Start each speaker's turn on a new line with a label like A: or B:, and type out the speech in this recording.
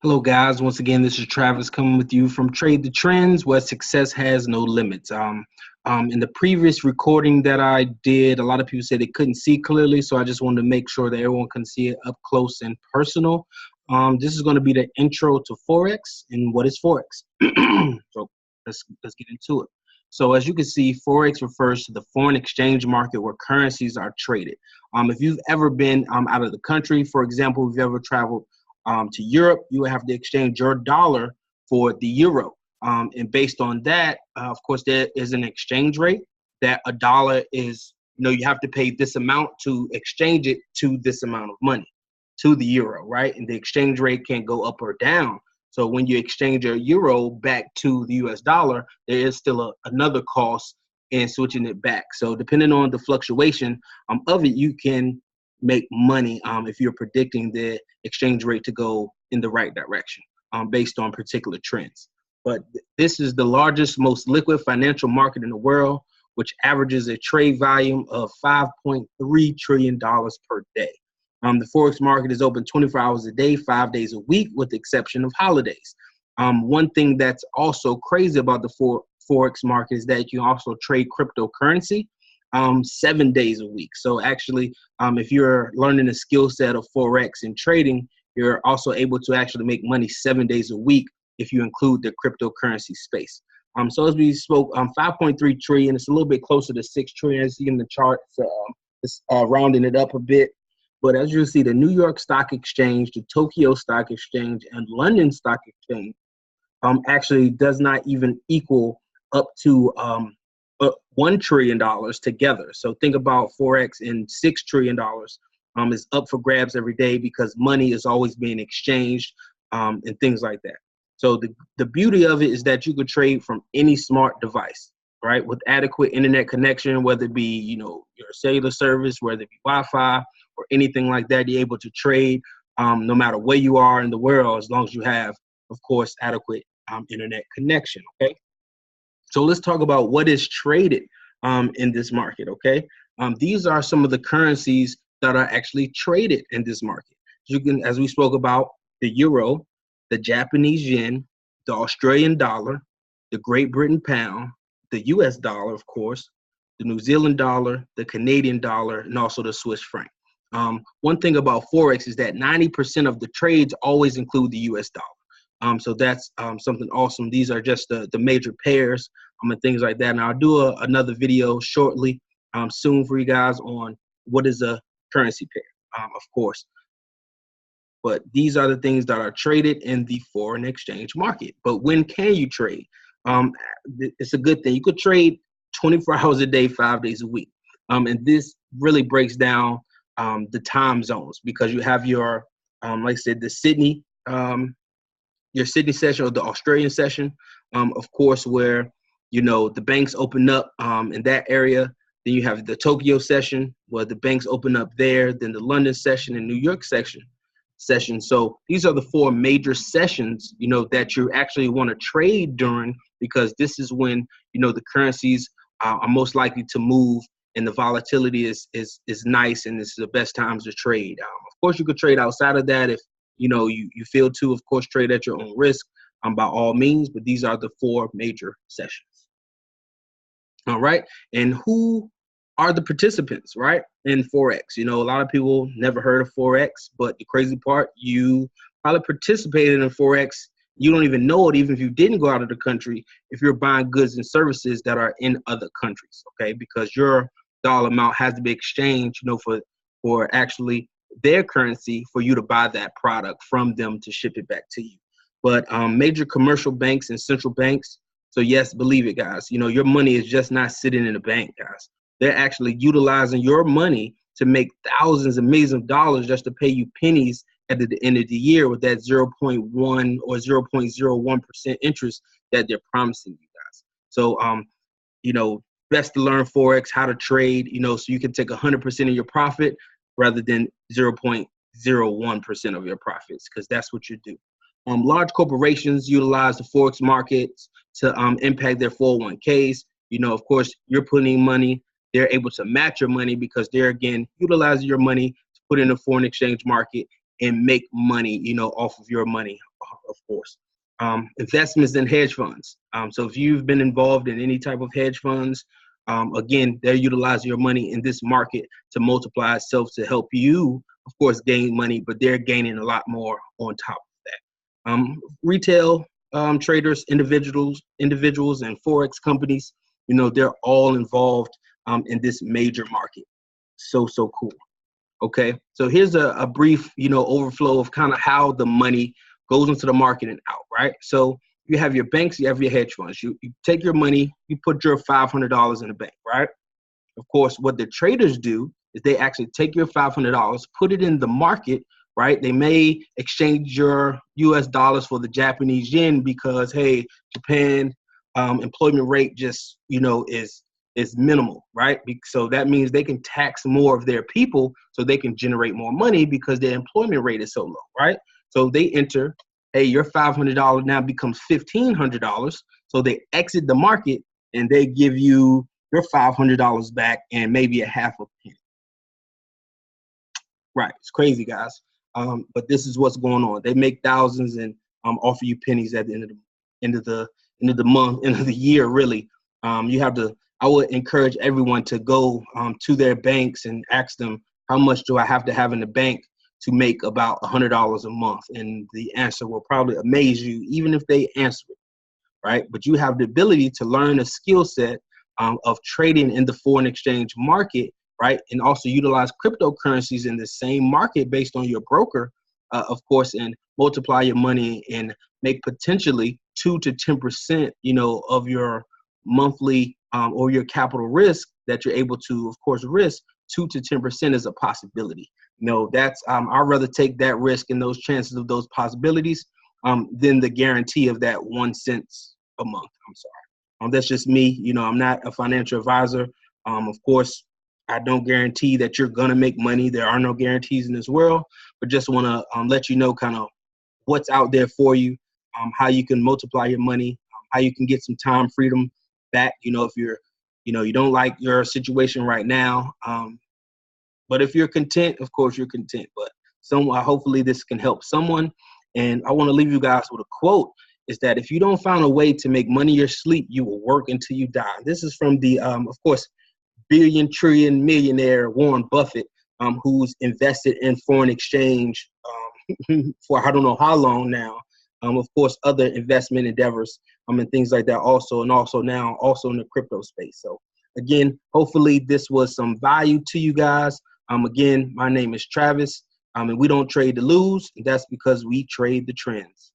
A: Hello, guys. Once again, this is Travis coming with you from Trade the Trends, where success has no limits. In the previous recording that I did, a lot of people said they couldn't see clearly, so I just wanted to make sure that everyone can see it up close and personal. This is going to be the intro to forex and what is forex. So let's get into it. So as you can see, forex refers to the foreign exchange market where currencies are traded. If you've ever been out of the country, for example, if you've ever traveled to Europe, you would have to exchange your dollar for the euro. And based on that, of course, there is an exchange rate that a dollar is, you have to pay this amount to exchange it to this amount of money, to the euro, right? And the exchange rate can go up or down. So when you exchange your euro back to the US dollar, there is still another cost in switching it back. So depending on the fluctuation of it, you can make money if you're predicting the exchange rate to go in the right direction based on particular trends. But this is the largest, most liquid financial market in the world, which averages a trade volume of $5.3 trillion per day. The Forex market is open 24 hours a day, 5 days a week, with the exception of holidays. One thing that's also crazy about the Forex market is that you can also trade cryptocurrency 7 days a week. So actually, if you're learning the skill set of Forex and trading, you're also able to actually make money 7 days a week if you include the cryptocurrency space. So as we spoke, 5.3 trillion, it's a little bit closer to 6 trillion as you see in the chart. So it's rounding it up a bit. But as you see, the New York Stock Exchange, the Tokyo Stock Exchange, and London Stock Exchange actually does not even equal up to $1 trillion together. So think about Forex and $6 trillion is up for grabs every day because money is always being exchanged and things like that. So the beauty of it is that you could trade from any smart device, right? With adequate internet connection, whether it be, your cellular service, whether it be Wi-Fi or anything like that, you're able to trade no matter where you are in the world, as long as you have, of course, adequate internet connection, okay? So let's talk about what is traded in this market, okay? These are some of the currencies that are actually traded in this market. As we spoke about, the euro, the Japanese yen, the Australian dollar, the Great Britain pound, the US dollar, of course, the New Zealand dollar, the Canadian dollar, and also the Swiss franc. One thing about Forex is that 90% of the trades always include the US dollar. So that's something awesome. These are just the major pairs and things like that. And I'll do another video shortly, soon for you guys on what is a currency pair, of course. But these are the things that are traded in the foreign exchange market. But when can you trade? It's a good thing. You could trade 24 hours a day, 5 days a week. And this really breaks down the time zones because you have your, like I said, the Sydney, your Sydney session or the Australian session, of course, where, the banks open up in that area. Then you have the Tokyo session where the banks open up there, then the London session and New York session. So these are the four major sessions, that you actually want to trade during, because this is when, the currencies are most likely to move and the volatility is nice, and this is the best times to trade. Of course, you could trade outside of that if, you feel to, of course, trade at your own risk by all means, but these are the four major sessions. All right. And who are the participants, right, in Forex? A lot of people never heard of Forex, but the crazy part, you probably participated in Forex. You don't even know it, even if you didn't go out of the country, if you're buying goods and services that are in other countries, okay? Because your dollar amount has to be exchanged, for actually their currency for you to buy that product from them to ship it back to you. But major commercial banks and central banks, so yes, believe it, guys, your money is just not sitting in a bank, guys. They're actually utilizing your money to make thousands of millions of dollars just to pay you pennies at the end of the year with that 0.1 or 0.01% interest that they're promising you guys. So, best to learn Forex, how to trade, so you can take 100% of your profit rather than 0.01% of your profits, because that's what you do. Large corporations utilize the Forex markets to impact their 401ks. Of course, you're putting money. They're able to match your money because they're, again, utilizing your money to put in a foreign exchange market and make money, off of your money of course. Investments in hedge funds. So if you've been involved in any type of hedge funds, again, they're utilizing your money in this market to multiply itself to help you, of course, gain money, but they're gaining a lot more on top of that. Retail traders, individuals, and forex companies, they're all involved in this major market. So cool. Okay, so here's a brief, overflow of kind of how the money goes into the market and out, right? So you have your banks, you have your hedge funds. You take your money, you put your $500 in the bank, right? Of course, what the traders do is they actually take your $500, put it in the market, right? They may exchange your US dollars for the Japanese yen because, hey, Japan employment rate just, is minimal, right? So that means they can tax more of their people so they can generate more money because their employment rate is so low, right? So they enter, hey, your $500 now becomes $1,500. So they exit the market and they give you your $500 back and maybe a half a penny. Right, it's crazy, guys. But this is what's going on. They make thousands and offer you pennies at the end of the month, end of the year, really. I would encourage everyone to go to their banks and ask them, how much do I have to have in the bank to make about $100 a month? And the answer will probably amaze you, even if they answer it, right? But you have the ability to learn a skill set of trading in the foreign exchange market, right? And also utilize cryptocurrencies in the same market based on your broker, of course, and multiply your money and make potentially 2 to 10%, of your monthly or your capital risk that you're able to, of course, risk. 2 to 10% is a possibility. That's I'd rather take that risk and those chances of those possibilities than the guarantee of that 1 cent a month. I'm sorry. That's just me. I'm not a financial advisor. Of course, I don't guarantee that you're going to make money. There are no guarantees in this world, but just want to let you know kind of what's out there for you, how you can multiply your money, how you can get some time freedom back. If you're, you don't like your situation right now, but if you're content, of course you're content. But hopefully this can help someone. And I want to leave you guys with a quote, is that if you don't find a way to make money your sleep, you will work until you die. This is from the, of course, billion trillion millionaire Warren Buffett, who's invested in foreign exchange for I don't know how long now. Of course, other investment endeavors and things like that also, and also now also in the crypto space. So again, hopefully this was some value to you guys. Again, my name is Travis, and we don't trade to lose. And that's because we trade the trends.